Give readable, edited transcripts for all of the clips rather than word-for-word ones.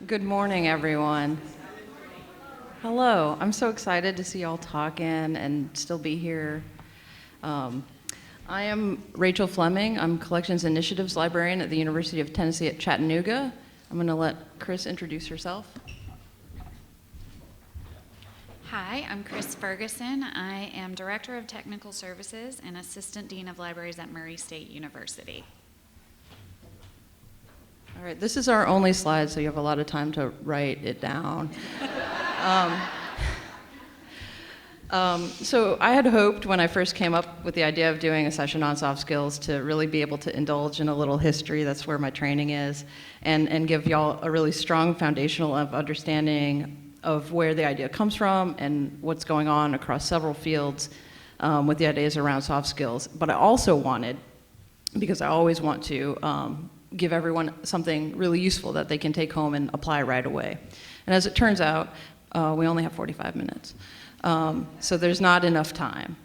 Good morning, everyone. Hello. I'm so excited to see y'all talking and still be here. I am Rachel Fleming. I'm Collections Initiatives Librarian at the University of Tennessee at Chattanooga. I'm going to let Chris introduce herself. Hi, I'm Chris Ferguson. I am Director of Technical Services and Assistant Dean of Libraries at Murray State University. All right, this is our only slide, so you have a lot of time to write it down. So I had hoped when I first came up with the idea of doing a session on soft skills to really be able to indulge in a little history, that's where my training is, and give y'all a really strong foundational of understanding of where the idea comes from and what's going on across several fields with the ideas around soft skills. But I also wanted, because I always want to, give everyone something really useful that they can take home and apply right away. And as it turns out, we only have 45 minutes. So there's not enough time.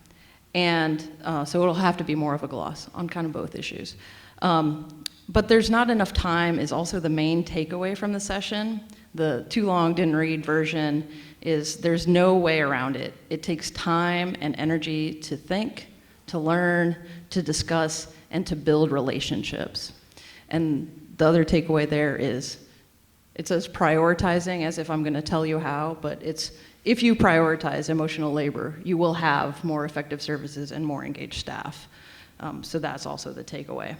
And so it'll have to be more of a gloss on kind of both issues. But there's not enough time is also the main takeaway from the session. The too long didn't read version is there's no way around it. It takes time and energy to think, to learn, to discuss, and to build relationships. And the other takeaway there is, it says prioritizing as if I'm going to tell you how, but it's if you prioritize emotional labor, you will have more effective services and more engaged staff. So that's also the takeaway.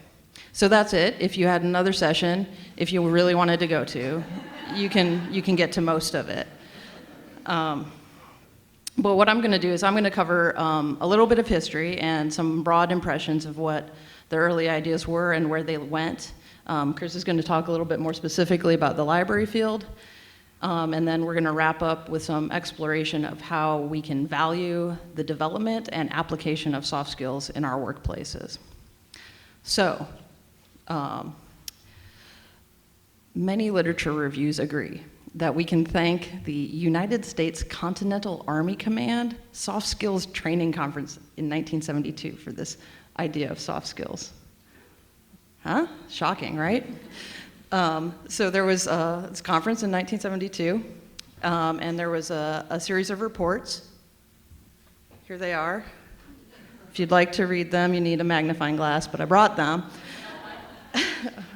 So that's it. If you had another session, if you really wanted to go to, you can get to most of it. But what I'm going to do is I'm going to cover a little bit of history and some broad impressions of what the early ideas were and where they went. Chris is going to talk a little bit more specifically about the library field. And then we're going to wrap up with some exploration of how we can value the development and application of soft skills in our workplaces. So, many literature reviews agree that we can thank the United States Continental Army Command Soft Skills Training Conference in 1972 for this idea of soft skills. Huh? Shocking, right? So there was this conference in 1972, and there was a series of reports. Here they are. If you'd like to read them, you need a magnifying glass, but I brought them.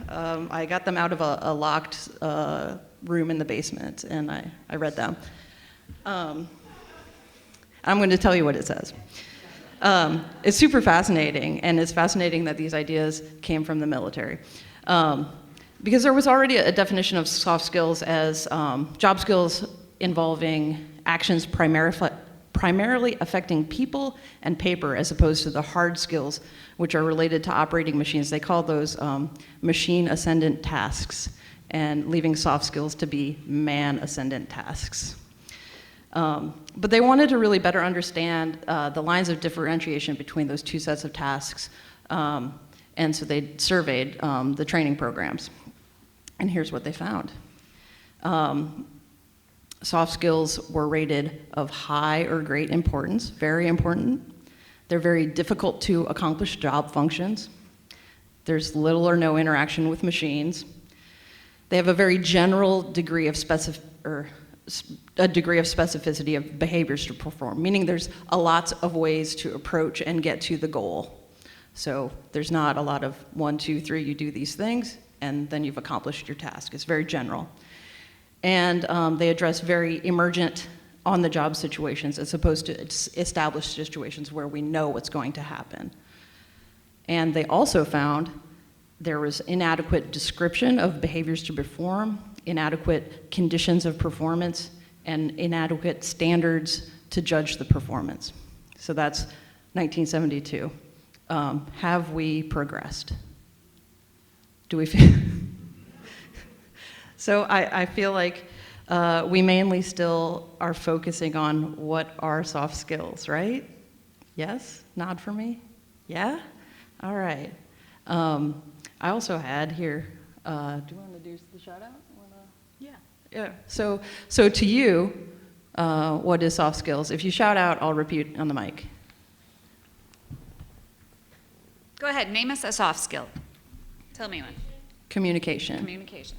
I got them out of a locked room in the basement, and I read them. I'm going to tell you what it says. It's super fascinating, and it's fascinating that these ideas came from the military. Because there was already a definition of soft skills as job skills involving actions primarily affecting people and paper as opposed to the hard skills which are related to operating machines. They call those machine ascendant tasks, and leaving soft skills to be man ascendant tasks. But they wanted to really better understand the lines of differentiation between those two sets of tasks, and so they surveyed the training programs. And here's what they found. Soft skills were rated of high or great importance, very important. They're very difficult to accomplish job functions. There's little or no interaction with machines. They have a very general degree of specificity of behaviors to perform, meaning there's a lot of ways to approach and get to the goal. So there's not a lot of 1, 2, 3, you do these things, and then you've accomplished your task. It's very general. And they address very emergent, on-the-job situations as opposed to established situations where we know what's going to happen. And they also found there was inadequate description of behaviors to perform, inadequate conditions of performance, and inadequate standards to judge the performance. So that's 1972. Have we progressed? Do we feel? So I feel like we mainly still are focusing on what are soft skills, right? Yes? Nod for me? Yeah? All right. I also had here, do you want to do the shout out? Yeah. So to you, what is soft skills? If you shout out, I'll repeat on the mic. Go ahead, name us a soft skill. Tell me one. Communication. Communication.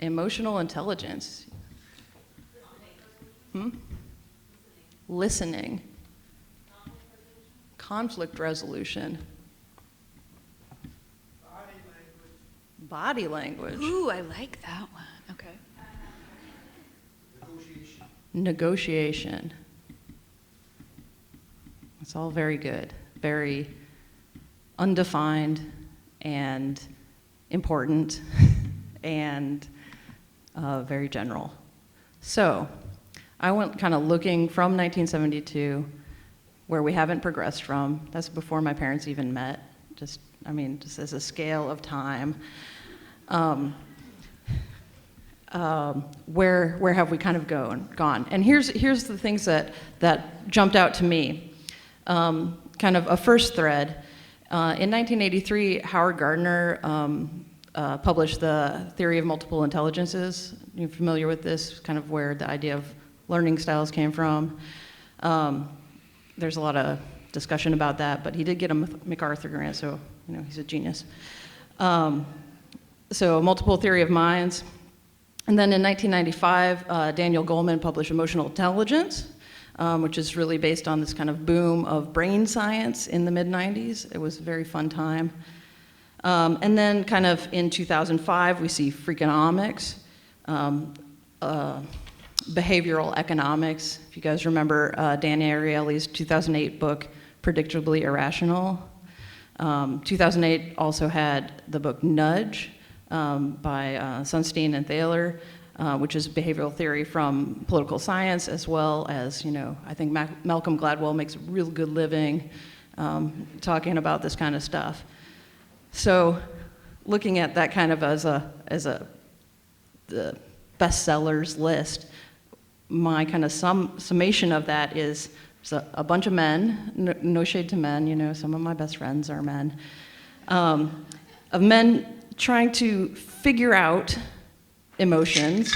Emotional intelligence. Listening. Conflict resolution. Body language. Ooh, I like that one. Okay. Negotiation. It's all very good, very undefined and important and very general. So I went kind of looking from 1972, where we haven't progressed from. That's before my parents even met, just as a scale of time. Where have we kind of gone? And here's the things that jumped out to me. Kind of a first thread. In 1983, Howard Gardner published the theory of multiple intelligences. You're familiar with this, kind of where the idea of learning styles came from. There's a lot of discussion about that, but he did get a MacArthur grant, so he's a genius. So multiple theory of minds. And then in 1995, Daniel Goleman published Emotional Intelligence, which is really based on this kind of boom of brain science in the mid-90s. It was a very fun time. And then kind of in 2005, we see Freakonomics, behavioral economics. If you guys remember Dan Ariely's 2008 book, Predictably Irrational. 2008 also had the book Nudge by Sunstein and Thaler, which is behavioral theory from political science, as well as, I think Malcolm Gladwell makes a real good living talking about this kind of stuff. So looking at that kind of as the bestsellers list, my kind of summation of that is a bunch of men, no shade to men, some of my best friends are men, of men trying to figure out emotions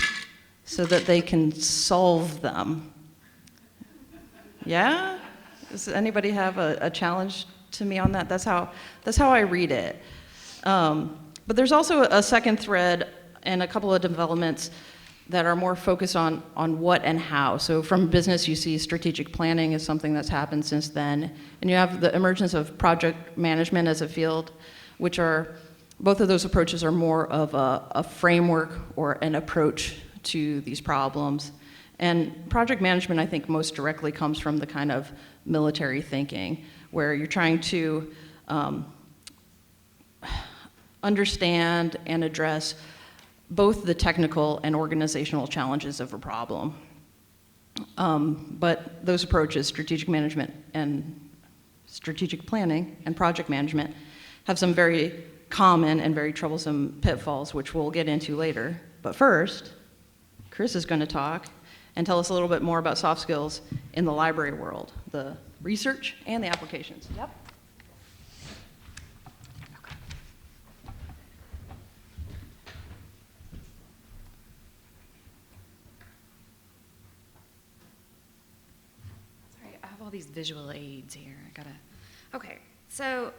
so that they can solve them. Yeah? Does anybody have a challenge to me on that? That's how I read it. But there's also a second thread and a couple of developments that are more focused on what and how. So from business, you see strategic planning is something that's happened since then. And you have the emergence of project management as a field, which are, both of those approaches are more of a framework or an approach to these problems. And project management, I think, most directly comes from the kind of military thinking, where you're trying to understand and address both the technical and organizational challenges of a problem. But those approaches, strategic management and strategic planning and project management, have some very common and very troublesome pitfalls, which we'll get into later. But first, Chris is going to talk and tell us a little bit more about soft skills in the library world, the research and the applications. Yep. All these visual aids here. Okay, so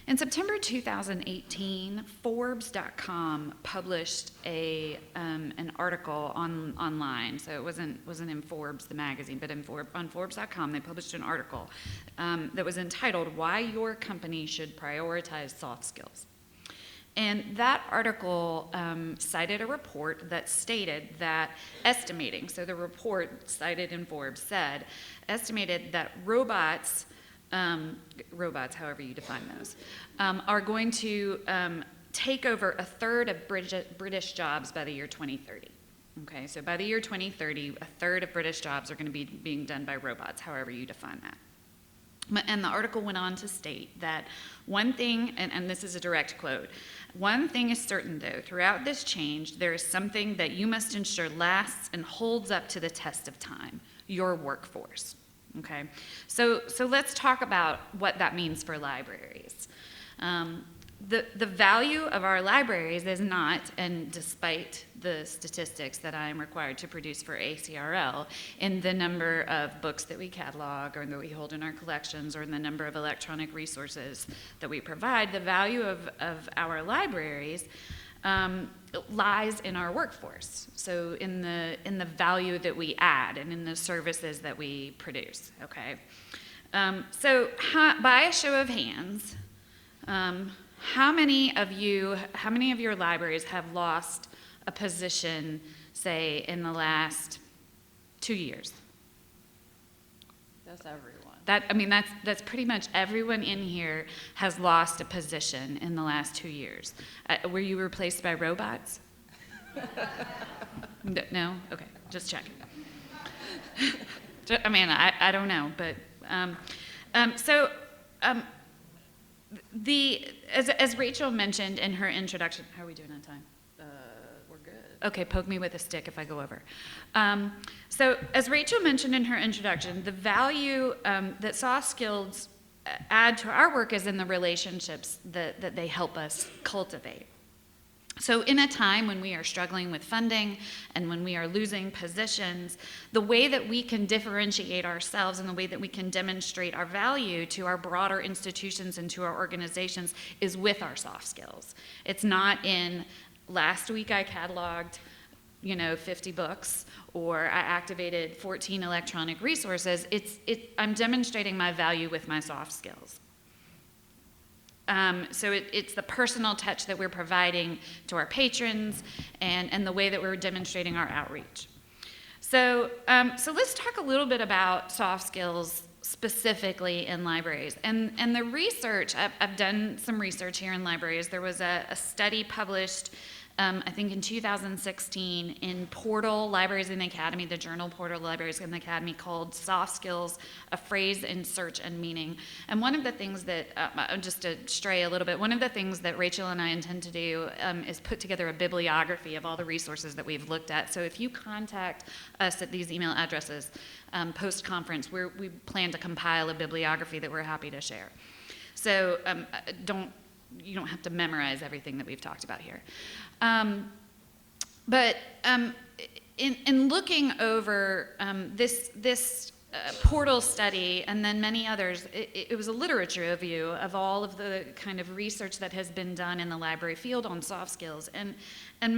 in September 2018, Forbes.com published an article online. So it wasn't in Forbes, the magazine, but on Forbes.com, they published an article that was entitled, "Why Your Company Should Prioritize Soft Skills." And that article cited a report that stated that so the report cited in Forbes estimated that robots, however you define those, are going to take over a third of British jobs by the year 2030. Okay, so by the year 2030, a third of British jobs are going to be being done by robots, however you define that. And the article went on to state that one thing, and this is a direct quote, "One thing is certain though, throughout this change, there is something that you must ensure lasts and holds up to the test of time, your workforce." Okay, so let's talk about what that means for libraries. The value of our libraries is not, and despite the statistics that I am required to produce for ACRL, in the number of books that we catalog or that we hold in our collections or in the number of electronic resources that we provide, the value of our libraries lies in our workforce. So in the value that we add and in the services that we produce. Okay. So by a show of hands, how many of your libraries have lost a position, say, in the last 2 years? That's everyone. That's pretty much everyone in here has lost a position in the last 2 years. Were you replaced by robots? No? Okay, just checking. I don't know, but as Rachel mentioned in her introduction, how are we doing on time? We're good. Okay, poke me with a stick if I go over. So as Rachel mentioned in her introduction, the value that soft skills add to our work is in the relationships that they help us cultivate. So in a time when we are struggling with funding and when we are losing positions, the way that we can differentiate ourselves and the way that we can demonstrate our value to our broader institutions and to our organizations is with our soft skills. It's not in last week I cataloged 50 books, or I activated 14 electronic resources. I'm demonstrating my value with my soft skills. So it's the personal touch that we're providing to our patrons and the way that we're demonstrating our outreach. So let's talk a little bit about soft skills specifically in libraries. And the research, I've done some research here in libraries. There was a study published I think in 2016 in Portal Libraries in the Academy, the journal Portal Libraries in the Academy, called Soft Skills, A Phrase in Search and Meaning. And one of the things that, just to stray a little bit, one of the things that Rachel and I intend to do is put together a bibliography of all the resources that we've looked at. So if you contact us at these email addresses post-conference, we plan to compile a bibliography that we're happy to share. So you don't have to memorize everything that we've talked about here. But in looking over this Portal study and then many others, it was a literature review of all of the kind of research that has been done in the library field on soft skills. And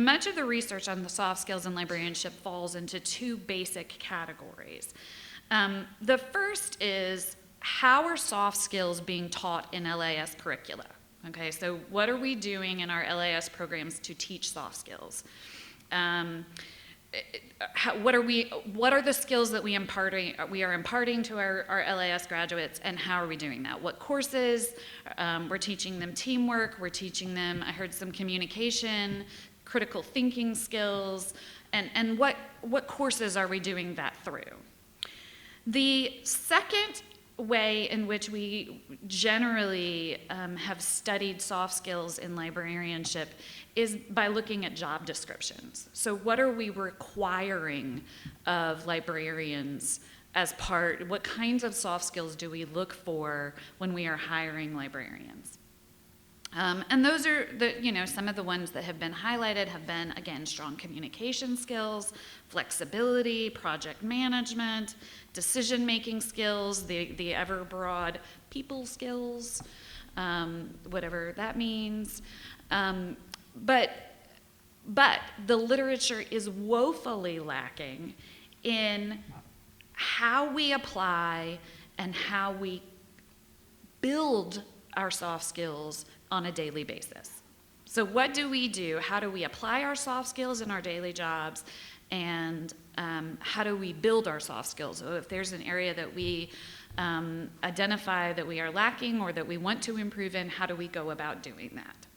much of the research on the soft skills in librarianship falls into two basic categories. The first is, how are soft skills being taught in LAS curricula? Okay, so what are we doing in our LAS programs to teach soft skills? What are the skills that we are imparting to our LAS graduates, and how are we doing that? What courses? We're teaching them teamwork. We're teaching them, I heard, some communication, critical thinking skills, and what courses are we doing that through? The second way in which we generally have studied soft skills in librarianship is by looking at job descriptions. So what are we requiring of librarians as part, what kinds of soft skills do we look for when we are hiring librarians? And those are some of the ones that have been highlighted have been, again, strong communication skills, flexibility, project management, decision-making skills, the ever broad people skills, whatever that means. But the literature is woefully lacking in how we apply and how we build our soft skills on a daily basis. So what do we do? How do we apply our soft skills in our daily jobs? And how do we build our soft skills? So if there's an area that we identify that we are lacking or that we want to improve in, how do we go about doing that?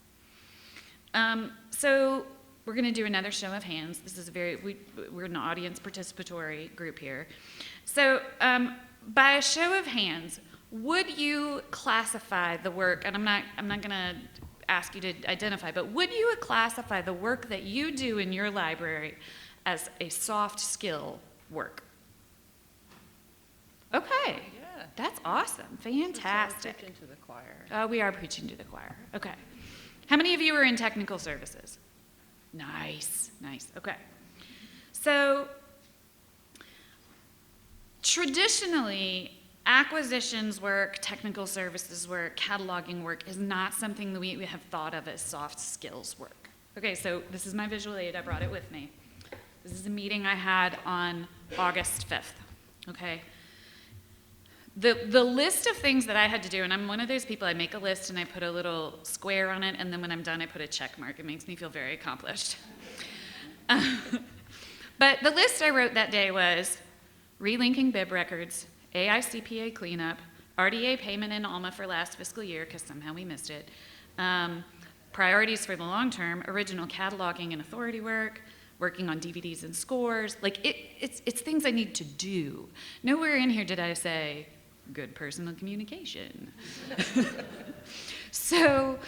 So we're going to do another show of hands. This is we're an audience participatory group here. So by a show of hands, would you classify the work, and I'm not going to ask you to identify, but would you classify the work that you do in your library as a soft skill work? Okay. Yeah. That's awesome. Fantastic. Preaching to the choir. We are preaching to the choir. Okay. How many of you are in technical services? Nice. Okay. So traditionally, acquisitions work, technical services work, cataloging work is not something that we have thought of as soft skills work. Okay, so this is my visual aid. I brought it with me. This is a meeting I had on August 5th, okay? The list of things that I had to do, and I'm one of those people, I make a list and I put a little square on it, and then when I'm done, I put a check mark. It makes me feel very accomplished. But the list I wrote that day was relinking bib records, AICPA cleanup, RDA payment in ALMA for last fiscal year, because somehow we missed it, priorities for the long term, original cataloging and authority work, working on DVDs and scores. Like, it's things I need to do. Nowhere in here did I say, good personal communication. So,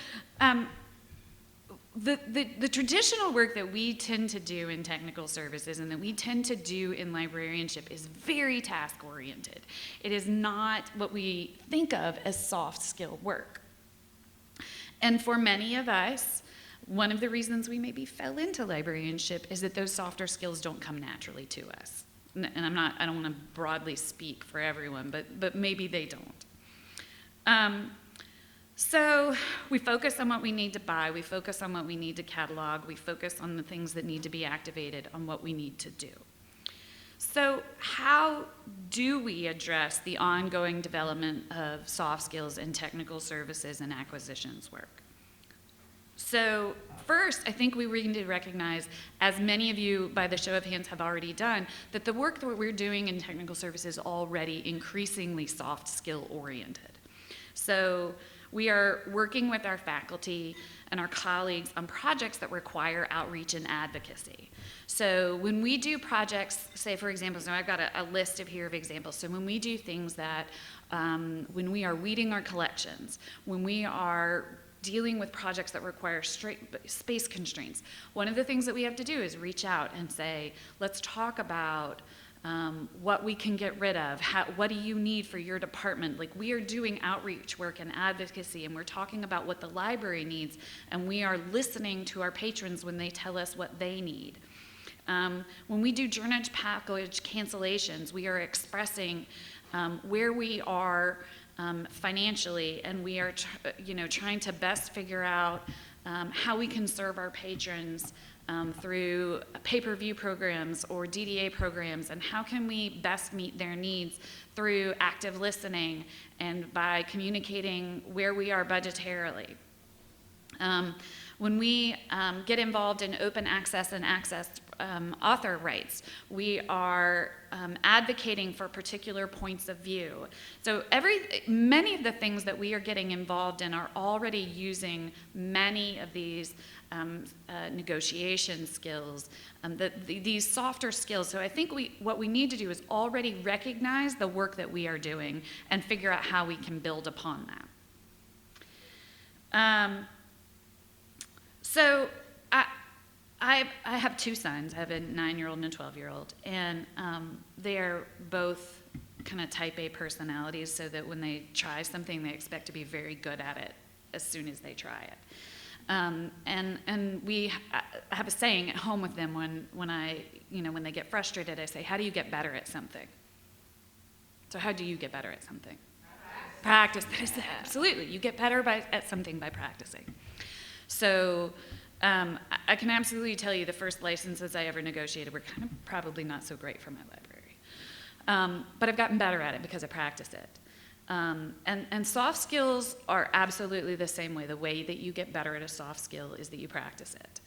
the traditional work that we tend to do in technical services and that we tend to do in librarianship is very task-oriented. It is not what we think of as soft skill work. And for many of us, one of the reasons we maybe fell into librarianship is that those softer skills don't come naturally to us. And I don't want to broadly speak for everyone, but maybe they don't. So we focus on what we need to buy, we focus on what we need to catalog, we focus on the things that need to be activated, on what we need to do. So how do we address the ongoing development of soft skills in technical services and acquisitions work? So first, I think we need to recognize, as many of you by the show of hands have already done, that the work that we're doing in technical services is already increasingly soft skill oriented. So we are working with our faculty and our colleagues on projects that require outreach and advocacy. So when we do projects, say for example, so I've got a list here of examples. So when we do things that, when we are weeding our collections, when we are dealing with projects that require space constraints, one of the things that we have to do is reach out and say, let's talk about what we can get rid of, what do you need for your department? Like, we are doing outreach work and advocacy, and we're talking about what the library needs, and we are listening to our patrons when they tell us what they need. When we do journage package cancellations, we are expressing where we are financially, and we are trying to best figure out how we can serve our patrons through pay-per-view programs or DDA programs, and how can we best meet their needs through active listening and by communicating where we are budgetarily. When we get involved in open access and access author rights, we are advocating for particular points of view. So many of the things that we are getting involved in are already using many of these negotiation skills, these softer skills. So I think what we need to do is already recognize the work that we are doing and figure out how we can build upon that. So I have two sons. I have a 9-year-old and a 12-year-old, and they're both kind of type A personalities, so that when they try something, they expect to be very good at it as soon as they try it. And we have a saying at home with them when they get frustrated, I say, how do you get better at something? So how do you get better at something? Practice. Absolutely. You get better at something by practicing. So I can absolutely tell you the first licenses I ever negotiated were kind of probably not so great for my library. But I've gotten better at it because I practice it. And soft skills are absolutely the same way. The way that you get better at a soft skill is that you practice it.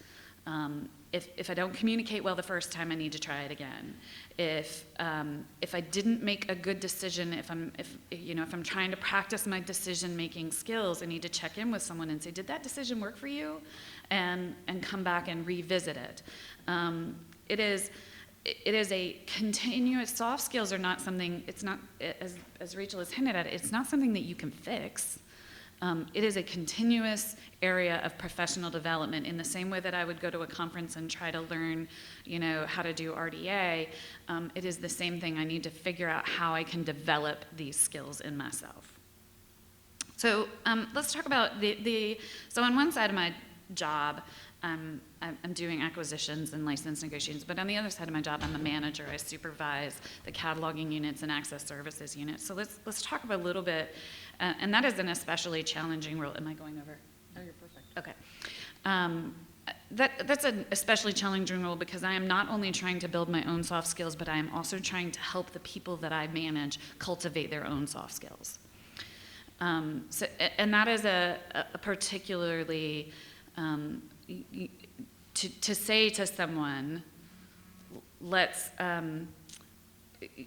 If I don't communicate well the first time, I need to try it again. If I didn't make a good decision, if I'm trying to practice my decision-making skills, I need to check in with someone and say, did that decision work for you? And come back and revisit it. It is a continuous, soft skills are not something, it's not, as Rachel has hinted at, it's not something that you can fix. It is a continuous area of professional development, in the same way that I would go to a conference and try to learn, how to do RDA. It is the same thing. I need to figure out how I can develop these skills in myself. So let's talk about so on one side of my job, I'm doing acquisitions and license negotiations, but on the other side of my job, I'm a manager. I supervise the cataloging units and access services units. So let's talk about a little bit, and that is an especially challenging role. Am I going over? Oh, you're perfect. Okay. that's an especially challenging role because I am not only trying to build my own soft skills, but I am also trying to help the people that I manage cultivate their own soft skills. And that is a particularly, to say to someone, let's,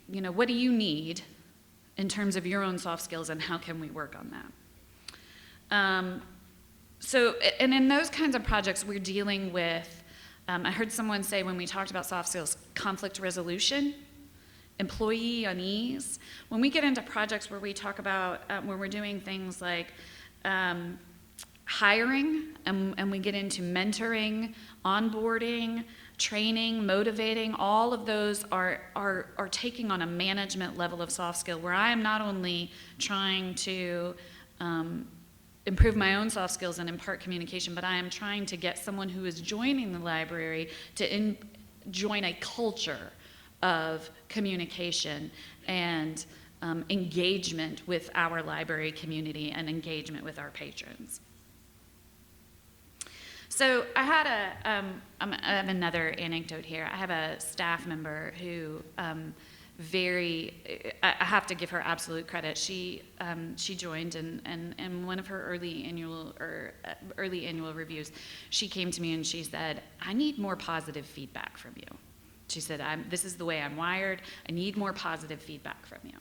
what do you need in terms of your own soft skills and how can we work on that? And in those kinds of projects, we're dealing with, I heard someone say when we talked about soft skills, conflict resolution, employee unease. When we get into projects where we talk about, when we're doing things like hiring, and we get into mentoring, onboarding, training, motivating, all of those are taking on a management level of soft skill where I am not only trying to improve my own soft skills and impart communication, but I am trying to get someone who is joining the library to join a culture of communication and engagement with our library community and engagement with our patrons. So I have another anecdote here. I have a staff member who I have to give her absolute credit. She joined and one of her early annual reviews, she came to me and she said, "I need more positive feedback from you." She said, "This is the way I'm wired. I need more positive feedback from you."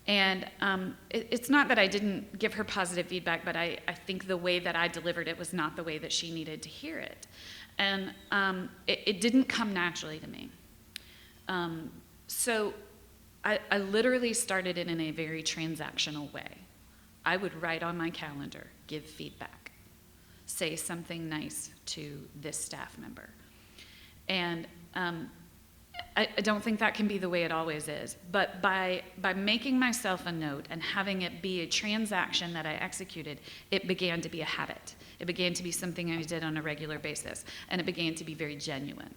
And it's not that I didn't give her positive feedback, but I think the way that I delivered it was not the way that she needed to hear it. And it didn't come naturally to me. So I literally started it in a very transactional way. I would write on my calendar, give feedback, say something nice to this staff member. And I don't think that can be the way it always is, but by making myself a note and having it be a transaction that I executed, it began to be a habit. It began to be something I did on a regular basis, and it began to be very genuine.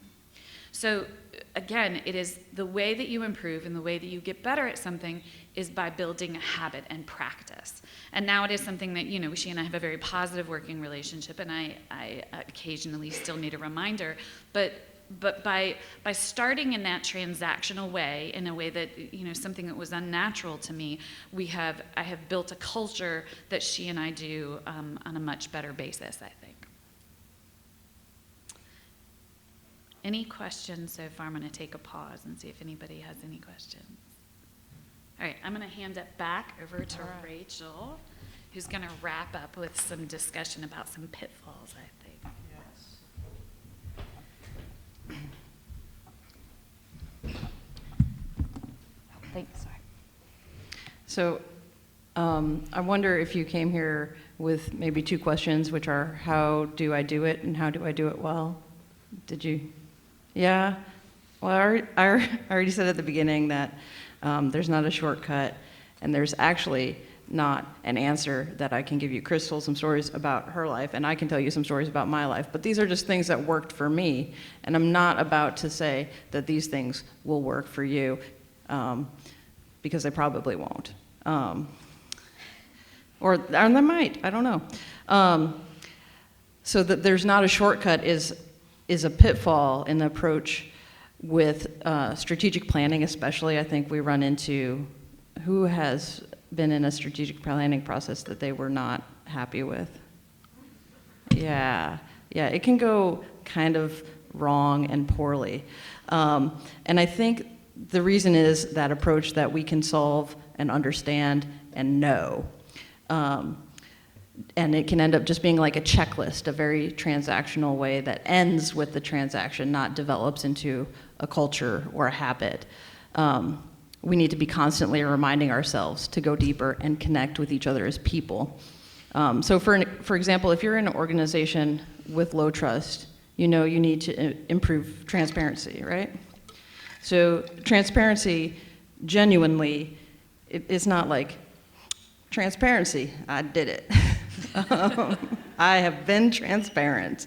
So again, it is the way that you improve and the way that you get better at something is by building a habit and practice. And now it is something that, she and I have a very positive working relationship, and I occasionally still need a reminder, but by starting in that transactional way, in a way that, something that was unnatural to me, I have built a culture that she and I do on a much better basis, I think. Any questions so far? I'm going to take a pause and see if anybody has any questions. All right, I'm going to hand it back over to Rachel, who's going to wrap up with some discussion about some pitfalls, I think. Thanks. Sorry. So I wonder if you came here with maybe two questions, which are, how do I do it and how do I do it well? Did you? Yeah? Well, I already said at the beginning that there's not a shortcut, and there's actually not an answer that I can give you. Chris told some stories about her life, and I can tell you some stories about my life, but these are just things that worked for me, and I'm not about to say that these things will work for you, because they probably won't. Or they might, I don't know. So that there's not a shortcut is a pitfall in the approach with strategic planning, especially. I think we run into who has been in a strategic planning process that they were not happy with. Yeah, it can go kind of wrong and poorly. And I think the reason is that approach that we can solve and understand and know. And it can end up just being like a checklist, a very transactional way that ends with the transaction, not develops into a culture or a habit. We need to be constantly reminding ourselves to go deeper and connect with each other as people. So for example, if you're in an organization with low trust, you need to improve transparency, right? So transparency, genuinely, it's not like, transparency, I did it. I have been transparent.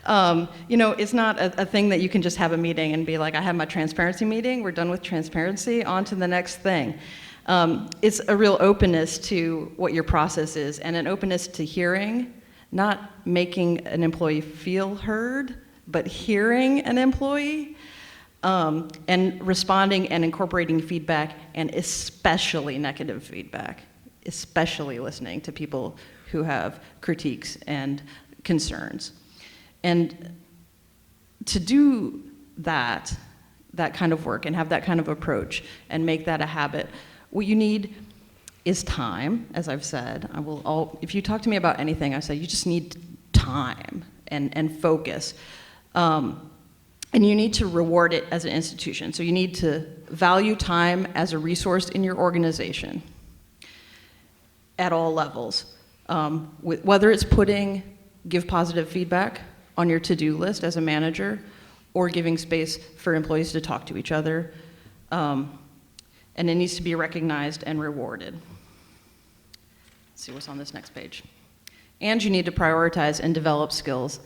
It's not a thing that you can just have a meeting and be like, I have my transparency meeting, we're done with transparency, on to the next thing. It's a real openness to what your process is, and an openness to hearing, not making an employee feel heard, but hearing an employee, and responding and incorporating feedback, and especially negative feedback, especially listening to people who have critiques and concerns. And to do that kind of work and have that kind of approach and make that a habit, what you need is time, as I've said. If you talk to me about anything, I say you just need time and focus. And you need to reward it as an institution. So you need to value time as a resource in your organization at all levels. Whether it's give positive feedback on your to-do list as a manager, or giving space for employees to talk to each other. And it needs to be recognized and rewarded. Let's see what's on this next page. And you need to prioritize and develop skills.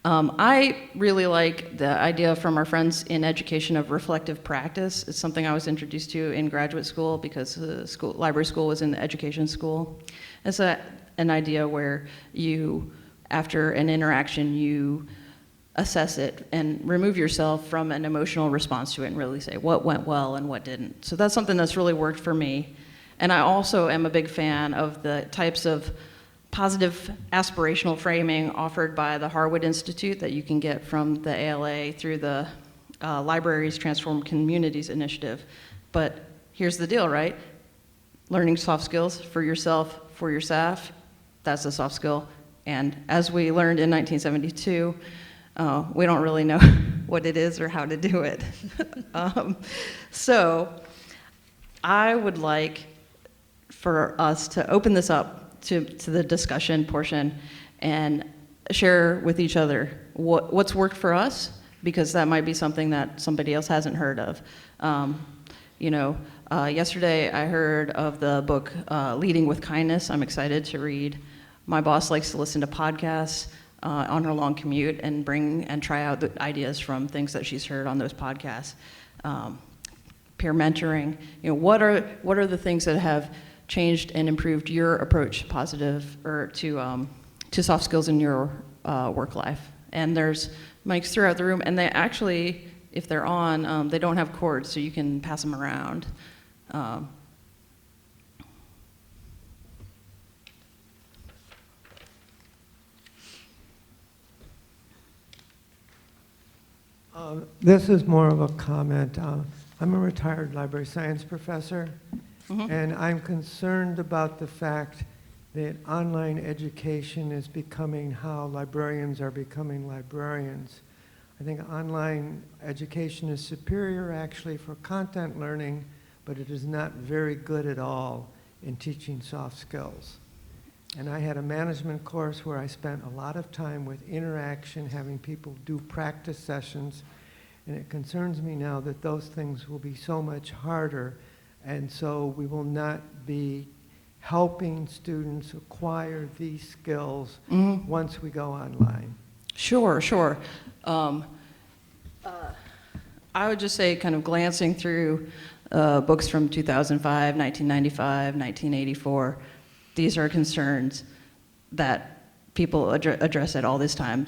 I really like the idea from our friends in education of reflective practice. It's something I was introduced to in graduate school because library school was in the education school. It's an idea where you, after an interaction, you assess it and remove yourself from an emotional response to it and really say what went well and what didn't. So that's something that's really worked for me. And I also am a big fan of the types of positive aspirational framing offered by the Harwood Institute that you can get from the ALA through the Libraries Transform Communities initiative. But here's the deal, right? Learning soft skills for yourself, for your staff, that's a soft skill. And as we learned in 1972, we don't really know what it is or how to do it. So I would like for us to open this up to the discussion portion and share with each other what's worked for us, because that might be something that somebody else hasn't heard of. Yesterday I heard of the book Leading with Kindness. I'm excited to read. My boss likes to listen to podcasts on her long commute and try out the ideas from things that she's heard on those podcasts. Peer mentoring. What are the things that have changed and improved your approach to soft skills in your work life? And there's mics throughout the room, and they actually, if they're on, they don't have cords, so you can pass them around. This is more of a comment. I'm a retired library science professor, and I'm concerned about the fact that online education is becoming how librarians are becoming librarians. I think online education is superior actually for content learning, but it is not very good at all in teaching soft skills. And I had a management course where I spent a lot of time with interaction, having people do practice sessions, and it concerns me now that those things will be so much harder, and so we will not be helping students acquire these skills once we go online. Sure. I would just say, kind of glancing through books from 2005, 1995, 1984, these are concerns that people address at all this time.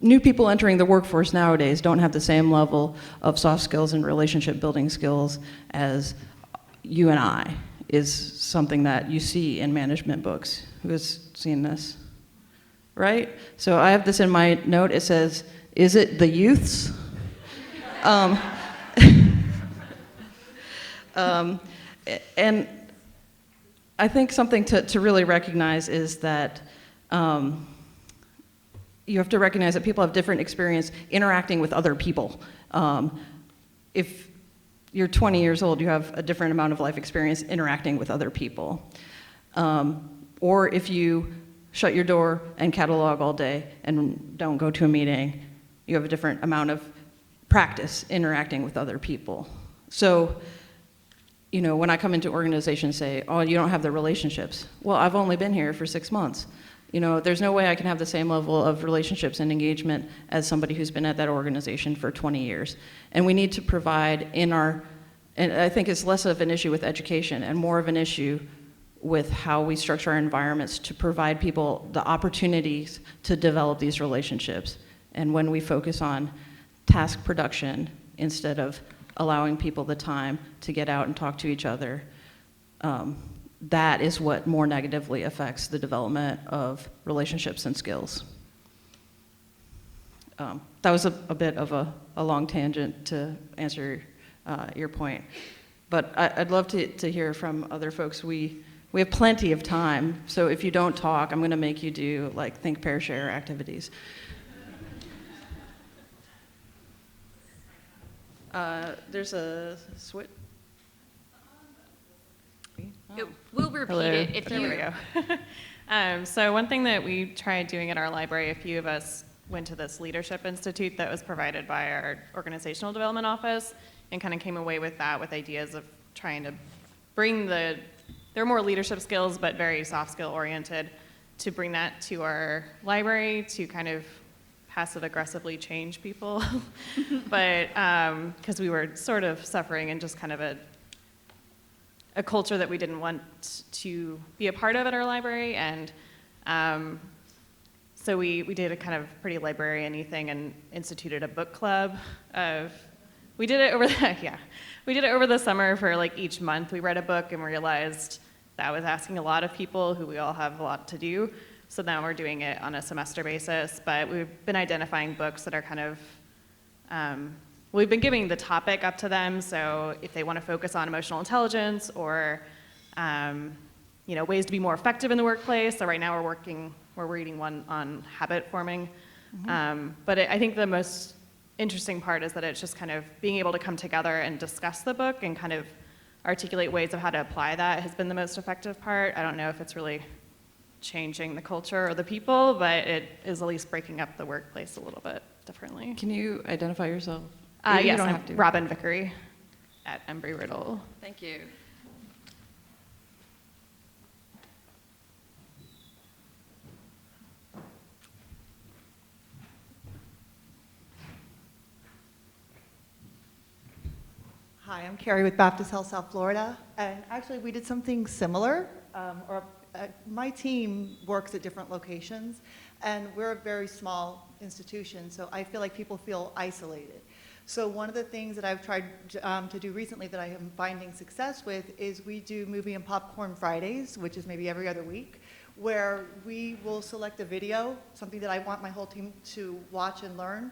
New people entering the workforce nowadays don't have the same level of soft skills and relationship building skills as you and I, is something that you see in management books. Who has seen this? Right? So I have this in my note. It says, is it the youths? And I think something to really recognize is that you have to recognize that people have different experience interacting with other people. If you're 20 years old, you have a different amount of life experience interacting with other people. Or if you shut your door and catalog all day and don't go to a meeting, you have a different amount of practice interacting with other people. So, when I come into organizations say, oh, you don't have the relationships. Well, I've only been here for 6 months. There's no way I can have the same level of relationships and engagement as somebody who's been at that organization for 20 years. And we need to provide and I think it's less of an issue with education and more of an issue with how we structure our environments to provide people the opportunities to develop these relationships. And when we focus on task production instead of allowing people the time to get out and talk to each other, that is what more negatively affects the development of relationships and skills. That was a bit of a long tangent to answer your point. But I'd love to hear from other folks. We have plenty of time, so if you don't talk, I'm gonna make you do like think, pair, share activities. There's a switch. We'll repeat Hello. it if There you. we go. So one thing that we tried doing at our library, a few of us went to this leadership institute that was provided by our organizational development office, and kind of came away with that, with ideas of trying to bring they're more leadership skills, but very soft skill oriented, to bring that to our library to kind of passive aggressively change people. But because we were sort of suffering in just kind of a culture that we didn't want to be a part of at our library. And so we did a kind of pretty librarian-y thing and instituted a book club we did it over the summer for like each month. We read a book and realized that was asking a lot of people who we all have a lot to do. So now we're doing it on a semester basis, but we've been identifying books that are kind of, we've been giving the topic up to them. So if they want to focus on emotional intelligence or, ways to be more effective in the workplace. So right now we're reading one on habit forming. But I think the most interesting part is that it's just kind of being able to come together and discuss the book and kind of articulate ways of how to apply that has been the most effective part. I don't know if it's really changing the culture or the people, but it is at least breaking up the workplace a little bit differently. Can you identify yourself? Yes, you don't I'm have to. Robin Vickery at Embry-Riddle. Thank you. Hi, I'm Carrie with Baptist Health South Florida, and actually we did something similar. My team works at different locations, and we're a very small institution, so I feel like people feel isolated. So one of the things that I've tried to do recently that I am finding success with is we do movie and popcorn Fridays, which is maybe every other week, where we will select a video, something that I want my whole team to watch and learn.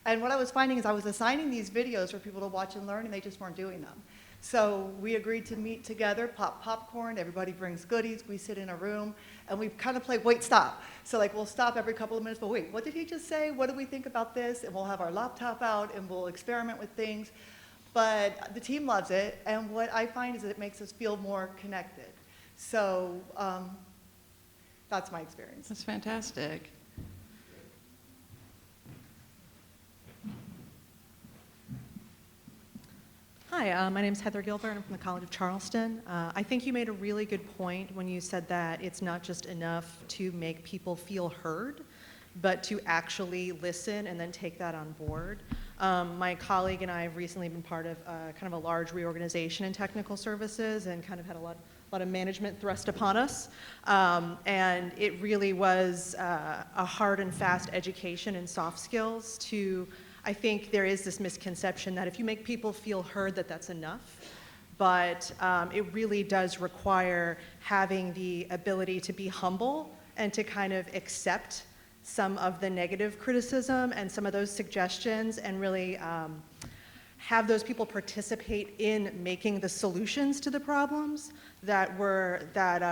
And what I was finding is I was assigning these videos for people to watch and learn, and they just weren't doing them. So we agreed to meet together, pop popcorn, everybody brings goodies, we sit in a room, and we kind of play wait, stop. So like we'll stop every couple of minutes, but wait, what did he just say? What do we think about this? And we'll have our laptop out, and we'll experiment with things. But the team loves it, and what I find is that it makes us feel more connected. So that's my experience. That's fantastic. Hi, my name is Heather Gilbert. I'm from the College of Charleston. I think you made a really good point when you said that it's not just enough to make people feel heard, but to actually listen and then take that on board. My colleague and I have recently been part of kind of a large reorganization in technical services and kind of had a lot of management thrust upon us. And it really was a hard and fast education in soft skills to, I think there is this misconception that if you make people feel heard, that's enough. But it really does require having the ability to be humble and to kind of accept some of the negative criticism and some of those suggestions and really have those people participate in making the solutions to the problems that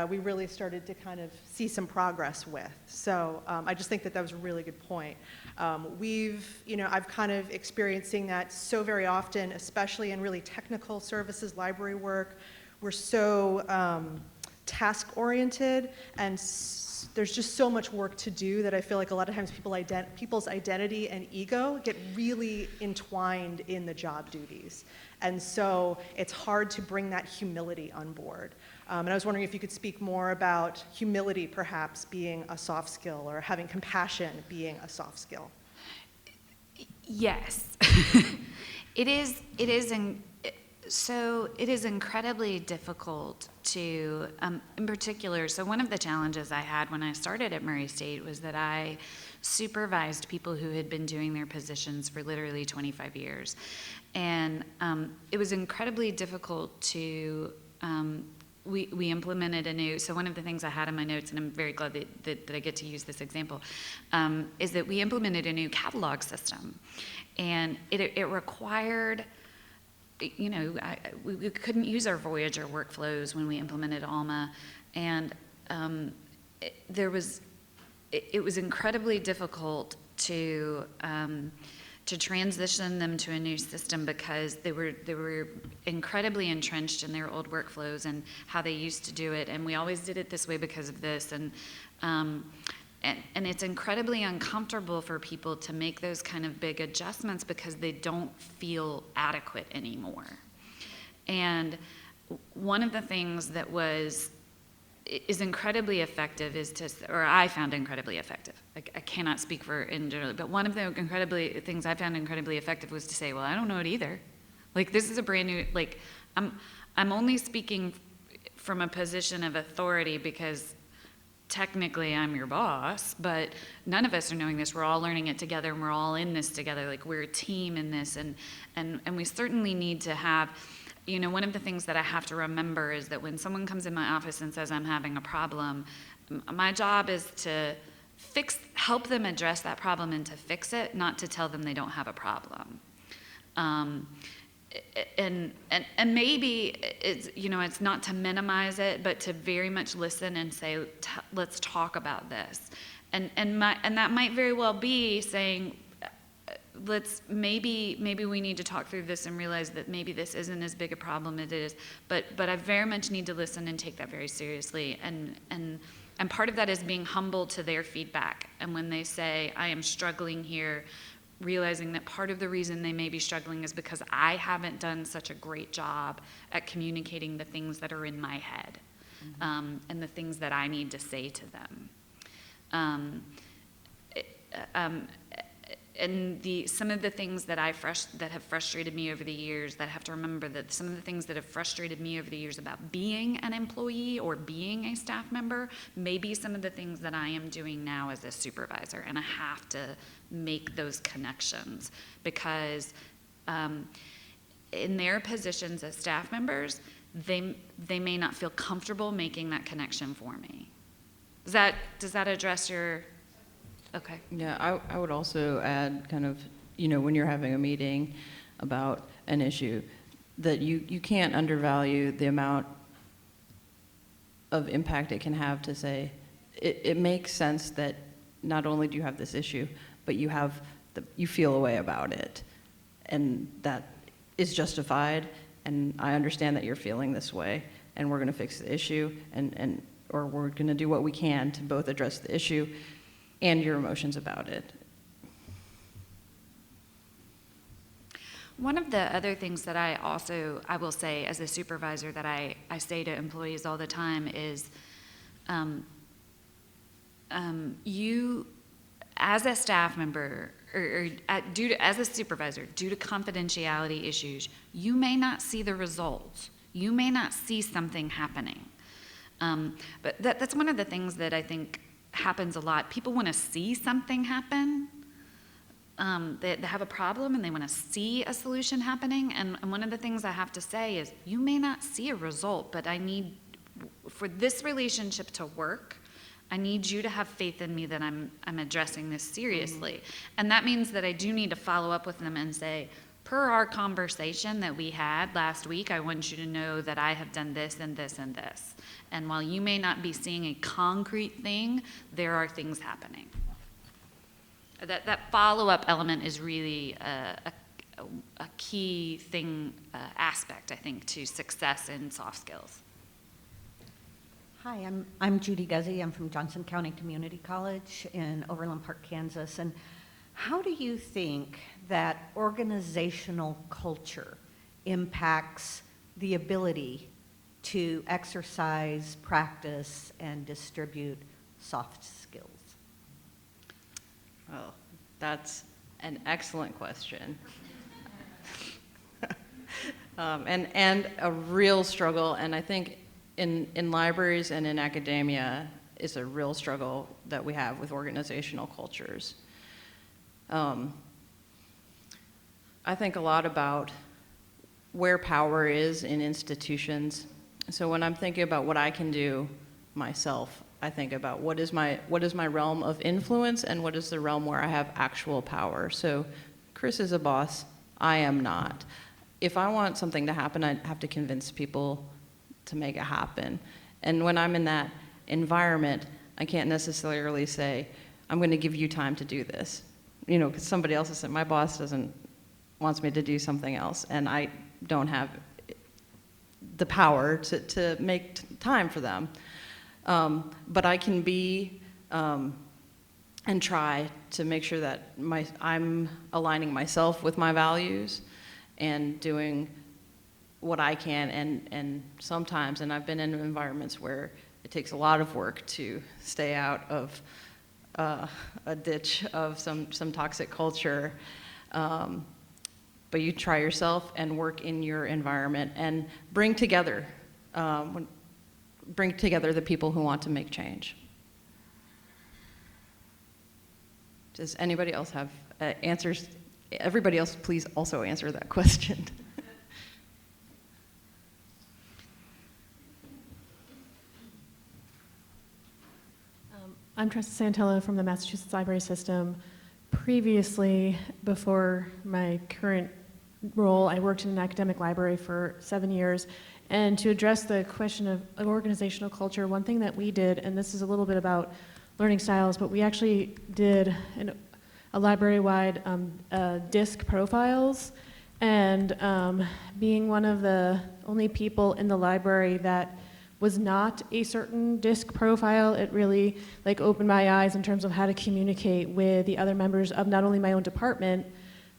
we really started to kind of see some progress with. So I just think that was a really good point. I've kind of experiencing that so very often, especially in really technical services, library work. We're so task-oriented, and there's just so much work to do that I feel like a lot of times people's identity and ego get really entwined in the job duties. And so it's hard to bring that humility on board. And I was wondering if you could speak more about humility perhaps being a soft skill or having compassion being a soft skill. Yes. It is So it is incredibly difficult to, in particular, so one of the challenges I had when I started at Murray State was that I supervised people who had been doing their positions for literally 25 years. And it was incredibly difficult to, we implemented a new, so one of the things I had in my notes, and I'm very glad that I get to use this example, is that we implemented a new catalog system. And it required, you know, we couldn't use our Voyager workflows when we implemented Alma, and it was incredibly difficult to transition them to a new system because they were incredibly entrenched in their old workflows and how they used to do it, and we always did it this way because of this, and it's incredibly uncomfortable for people to make those kind of big adjustments because they don't feel adequate anymore. And one of the things that is incredibly effective or I found incredibly effective. I cannot speak for in general, but one of the things I found incredibly effective was to say, well, I don't know it either. Like, this is a brand new, like, I'm only speaking from a position of authority because technically I'm your boss, but none of us are knowing this. We're all learning it together, and we're all in this together. Like, we're a team in this, and we certainly need to have, you know, one of the things that I have to remember is that when someone comes in my office and says I'm having a problem, my job is to help them address that problem and to fix it, not to tell them they don't have a problem. And maybe it's, you know, it's not to minimize it, but to very much listen and say, let's talk about this. And that might very well be saying, maybe we need to talk through this and realize that maybe this isn't as big a problem as it is, but I very much need to listen and take that very seriously. And part of that is being humble to their feedback. And when they say, I am struggling here, realizing that part of the reason they may be struggling is because I haven't done such a great job at communicating the things that are in my head, and the things that I need to say to them. And some of the things that have frustrated me over the years, that I have to remember that some of the things that have frustrated me over the years about being an employee or being a staff member may be some of the things that I am doing now as a supervisor, and I have to make those connections because in their positions as staff members, they may not feel comfortable making that connection for me. Does that address your? Okay. Yeah, I would also add kind of, you know, when you're having a meeting about an issue, that you can't undervalue the amount of impact it can have to say, it makes sense that not only do you have this issue, but you feel a way about it. And that is justified, and I understand that you're feeling this way, and we're gonna fix the issue, or we're gonna do what we can to both address the issue and your emotions about it. One of the other things that I will say as a supervisor that I say to employees all the time is, you, as a staff member, as a supervisor, due to confidentiality issues, you may not see the results. You may not see something happening. But that's one of the things that I think happens a lot. People want to see something happen. They have a problem and they want to see a solution happening. And one of the things I have to say is, you may not see a result, but for this relationship to work, I need you to have faith in me that I'm addressing this seriously. Mm-hmm. And that means that I do need to follow up with them and say, per our conversation that we had last week, I want you to know that I have done this and this and this. And while you may not be seeing a concrete thing, there are things happening. That follow-up element is really a key thing, aspect, I think, to success in soft skills. Hi, I'm Judy Guzzi. I'm from Johnson County Community College in Overland Park, Kansas. And how do you think that organizational culture impacts the ability to exercise, practice, and distribute soft skills? Well, that's an excellent question. And a real struggle, and I think in libraries and in academia is a real struggle that we have with organizational cultures. I think a lot about where power is in institutions. So when I'm thinking about what I can do myself, I think about what is my realm of influence and what is the realm where I have actual power. So Chris is a boss, I am not. If I want something to happen, I have to convince people to make it happen. And when I'm in that environment, I can't necessarily say, I'm going to give you time to do this. You know, because somebody else has said, my boss wants me to do something else, and I don't have the power to make time for them. But I can be and try to make sure that I'm aligning myself with my values and doing what I can, and sometimes, and I've been in environments where it takes a lot of work to stay out of a ditch of some toxic culture. But you try yourself and work in your environment and bring together the people who want to make change. Does anybody else have answers? Everybody else, please also answer that question. I'm Tressa Santella from the Massachusetts Library System. Previously, before my current role, I worked in an academic library for 7 years. And to address the question of organizational culture, one thing that we did, and this is a little bit about learning styles, but we actually did a library-wide DISC profiles. And being one of the only people in the library that was not a certain DISC profile, it really opened my eyes in terms of how to communicate with the other members of not only my own department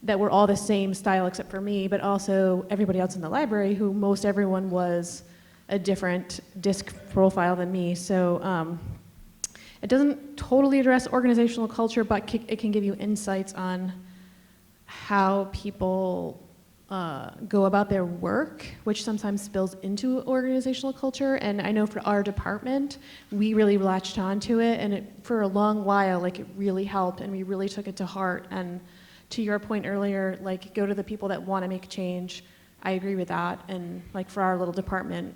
that were all the same style except for me, but also everybody else in the library, who most everyone was a different DISC profile than me. So it doesn't totally address organizational culture, but it can give you insights on how people go about their work, which sometimes spills into organizational culture. And I know for our department, we really latched onto it, and for a long while, it really helped, and we really took it to heart. And to your point earlier, go to the people that want to make change. I agree with that. And for our little department,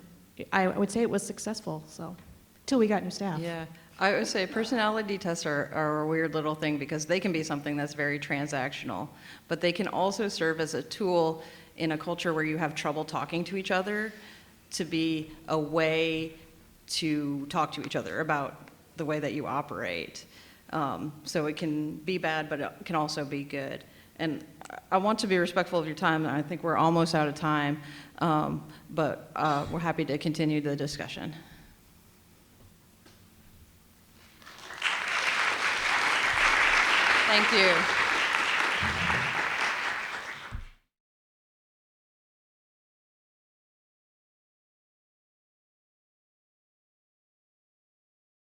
I would say it was successful. So, till we got new staff. Yeah. I would say personality tests are a weird little thing because they can be something that's very transactional, but they can also serve as a tool in a culture where you have trouble talking to each other to be a way to talk to each other about the way that you operate. So it can be bad, but it can also be good. And I want to be respectful of your time, and I think we're almost out of time, but we're happy to continue the discussion. Thank you.